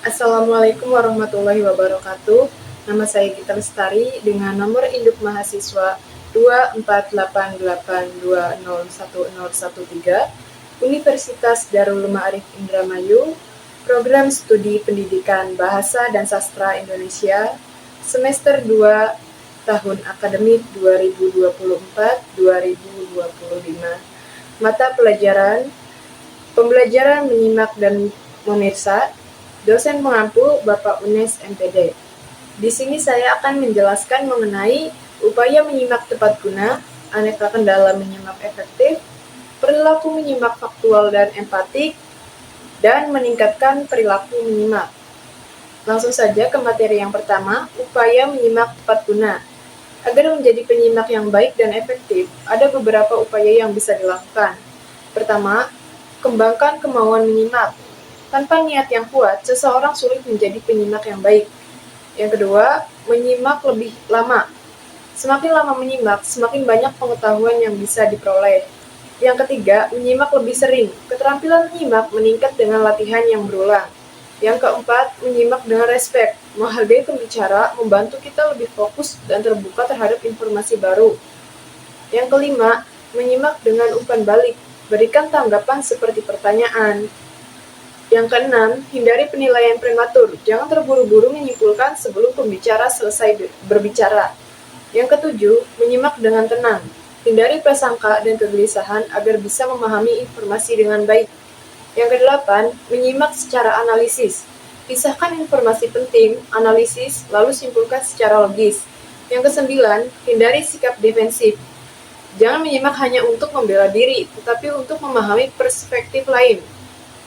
Assalamualaikum warahmatullahi wabarakatuh. Nama saya Gita Lestari dengan nomor induk mahasiswa 24882011013, Universitas Darul Ma'arif Indramayu, Program Studi Pendidikan Bahasa dan Sastra Indonesia, semester 2, tahun akademik 2024-2025. Mata pelajaran, pembelajaran menyimak dan memirsa, dosen pengampu Bapak Unes MPD. Di sini saya akan menjelaskan mengenai upaya menyimak tepat guna, aneka kendala menyimak efektif, perilaku menyimak faktual dan empatik, dan meningkatkan perilaku menyimak. Langsung saja ke materi yang pertama, upaya menyimak tepat guna. Agar menjadi penyimak yang baik dan efektif, ada beberapa upaya yang bisa dilakukan. Pertama, kembangkan kemauan menyimak. Tanpa niat yang kuat, seseorang sulit menjadi penyimak yang baik. Yang kedua, menyimak lebih lama. Semakin lama menyimak, semakin banyak pengetahuan yang bisa diperoleh. Yang ketiga, menyimak lebih sering. Keterampilan menyimak meningkat dengan latihan yang berulang. Yang keempat, menyimak dengan respek. Menghargai pembicara membantu kita lebih fokus dan terbuka terhadap informasi baru. Yang kelima, menyimak dengan umpan balik. Berikan tanggapan seperti pertanyaan. Yang keenam, hindari penilaian prematur. Jangan terburu-buru menyimpulkan sebelum pembicara selesai berbicara. Yang ketujuh, menyimak dengan tenang. Hindari prasangka dan kegelisahan agar bisa memahami informasi dengan baik. Yang kedelapan, menyimak secara analisis. Pisahkan informasi penting, analisis, lalu simpulkan secara logis. Yang kesembilan, hindari sikap defensif. Jangan menyimak hanya untuk membela diri, tetapi untuk memahami perspektif lain.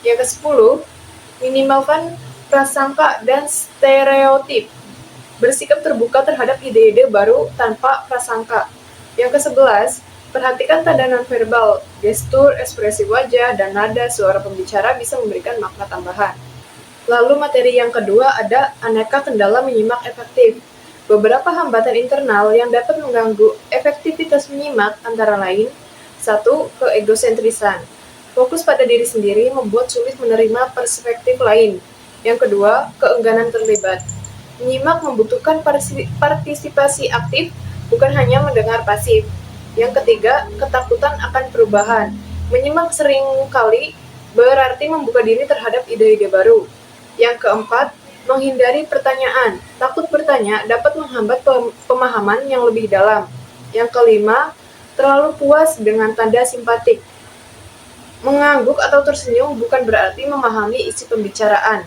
Yang ke-10, minimalkan prasangka dan stereotip. Bersikap terbuka terhadap ide-ide baru tanpa prasangka. Yang ke-11, perhatikan tanda nonverbal, gestur, ekspresi wajah, dan nada suara pembicara bisa memberikan makna tambahan. Lalu materi yang kedua ada aneka kendala menyimak efektif. Beberapa hambatan internal yang dapat mengganggu efektivitas menyimak antara lain, 1. Keegosentrisan. Fokus pada diri sendiri membuat sulit menerima perspektif lain. Yang kedua, keengganan terlibat. Menyimak membutuhkan partisipasi aktif, bukan hanya mendengar pasif. Yang ketiga, ketakutan akan perubahan. Menyimak sering kali berarti membuka diri terhadap ide-ide baru. Yang keempat, menghindari pertanyaan. Takut bertanya dapat menghambat pemahaman yang lebih dalam. Yang kelima, terlalu puas dengan tanda simpatik. Mengangguk atau tersenyum bukan berarti memahami isi pembicaraan.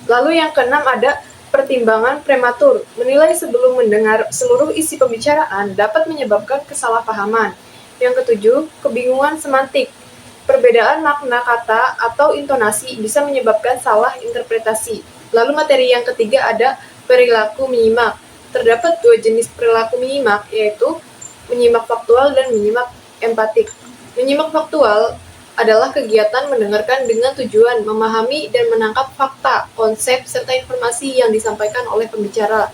Lalu yang keenam ada pertimbangan prematur. Menilai sebelum mendengar seluruh isi pembicaraan dapat menyebabkan kesalahpahaman. Yang ketujuh, kebingungan semantik. Perbedaan makna kata atau intonasi bisa menyebabkan salah interpretasi. Lalu materi yang ketiga ada perilaku menyimak. Terdapat dua jenis perilaku menyimak, yaitu menyimak faktual dan menyimak empatik. Menyimak faktual adalah kegiatan mendengarkan dengan tujuan memahami dan menangkap fakta, konsep, serta informasi yang disampaikan oleh pembicara.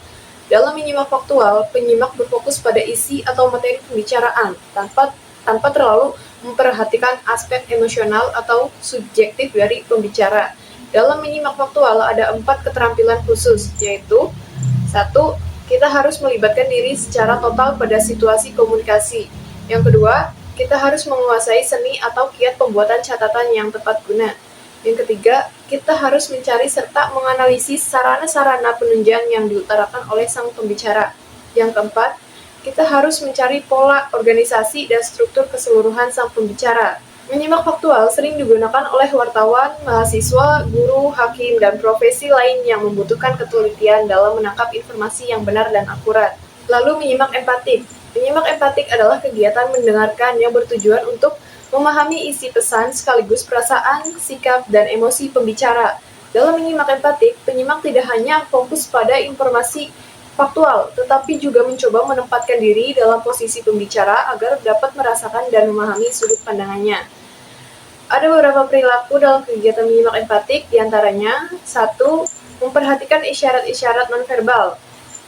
Dalam menyimak faktual, penyimak berfokus pada isi atau materi pembicaraan tanpa terlalu memperhatikan aspek emosional atau subjektif dari pembicara. Dalam menyimak faktual ada 4 keterampilan khusus, yaitu 1. Kita harus melibatkan diri secara total pada situasi komunikasi. Yang kedua, kita harus menguasai seni atau kiat pembuatan catatan yang tepat guna. Yang ketiga, kita harus mencari serta menganalisis sarana-sarana penunjang yang diutarakan oleh sang pembicara. Yang keempat, kita harus mencari pola organisasi dan struktur keseluruhan sang pembicara. Menyimak faktual sering digunakan oleh wartawan, mahasiswa, guru, hakim, dan profesi lain yang membutuhkan ketelitian dalam menangkap informasi yang benar dan akurat. Lalu menyimak empatik. Menyimak empatik adalah kegiatan mendengarkan yang bertujuan untuk memahami isi pesan sekaligus perasaan, sikap, dan emosi pembicara. Dalam menyimak empatik, penyimak tidak hanya fokus pada informasi faktual, tetapi juga mencoba menempatkan diri dalam posisi pembicara agar dapat merasakan dan memahami sudut pandangannya. Ada beberapa perilaku dalam kegiatan menyimak empatik, diantaranya 1. Memperhatikan isyarat-isyarat nonverbal.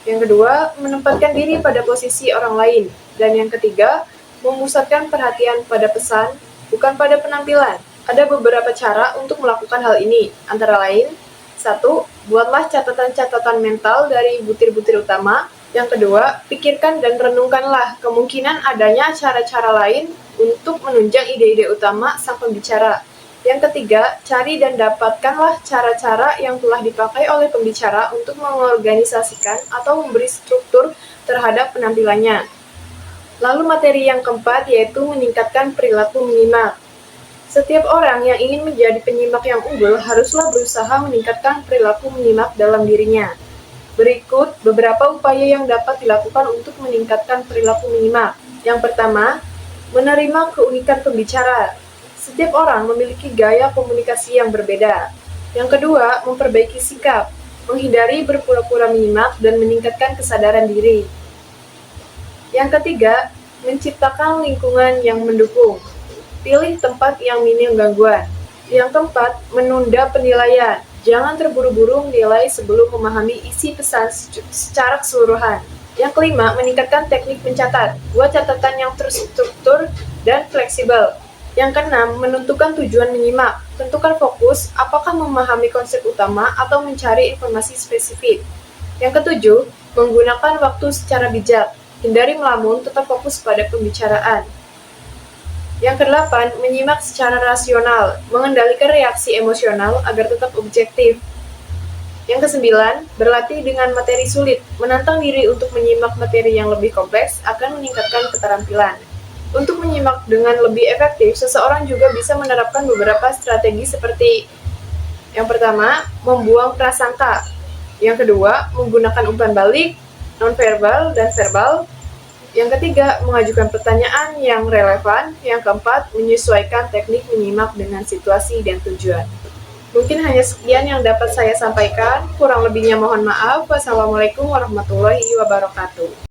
Yang kedua, menempatkan diri pada posisi orang lain. Dan yang ketiga, memusatkan perhatian pada pesan, bukan pada penampilan. Ada beberapa cara untuk melakukan hal ini, antara lain, 1. Buatlah catatan-catatan mental dari butir-butir utama. Yang kedua, pikirkan dan renungkanlah kemungkinan adanya cara-cara lain untuk menunjang ide-ide utama sang pembicara. Yang ketiga, cari dan dapatkanlah cara-cara yang telah dipakai oleh pembicara untuk mengorganisasikan atau memberi struktur terhadap penampilannya. Lalu materi yang keempat yaitu meningkatkan perilaku menyimak. Setiap orang yang ingin menjadi penyimak yang unggul haruslah berusaha meningkatkan perilaku menyimak dalam dirinya. Berikut beberapa upaya yang dapat dilakukan untuk meningkatkan perilaku menyimak. Yang pertama, menerima keunikan pembicara. Setiap orang memiliki gaya komunikasi yang berbeda. Yang kedua, memperbaiki sikap, menghindari berpura-pura menyimak dan meningkatkan kesadaran diri. Yang ketiga, menciptakan lingkungan yang mendukung. Pilih tempat yang minim gangguan. Yang keempat, menunda penilaian. Jangan terburu-buru menilai sebelum memahami isi pesan secara keseluruhan. Yang kelima, meningkatkan teknik mencatat. Buat catatan yang terstruktur dan fleksibel. Yang keenam, menentukan tujuan menyimak. Tentukan fokus, apakah memahami konsep utama atau mencari informasi spesifik. Yang ketujuh, menggunakan waktu secara bijak. Hindari melamun, tetap fokus pada pembicaraan. Yang kedelapan, menyimak secara rasional, mengendalikan reaksi emosional agar tetap objektif. Yang kesembilan, berlatih dengan materi sulit, menantang diri untuk menyimak materi yang lebih kompleks akan meningkatkan keterampilan. Untuk menyimak dengan lebih efektif, seseorang juga bisa menerapkan beberapa strategi seperti yang pertama, membuang prasangka. Yang kedua, menggunakan umpan balik, nonverbal dan verbal. Yang ketiga, mengajukan pertanyaan yang relevan. Yang keempat, menyesuaikan teknik menyimak dengan situasi dan tujuan. Mungkin hanya sekian yang dapat saya sampaikan. Kurang lebihnya mohon maaf. Wassalamualaikum warahmatullahi wabarakatuh.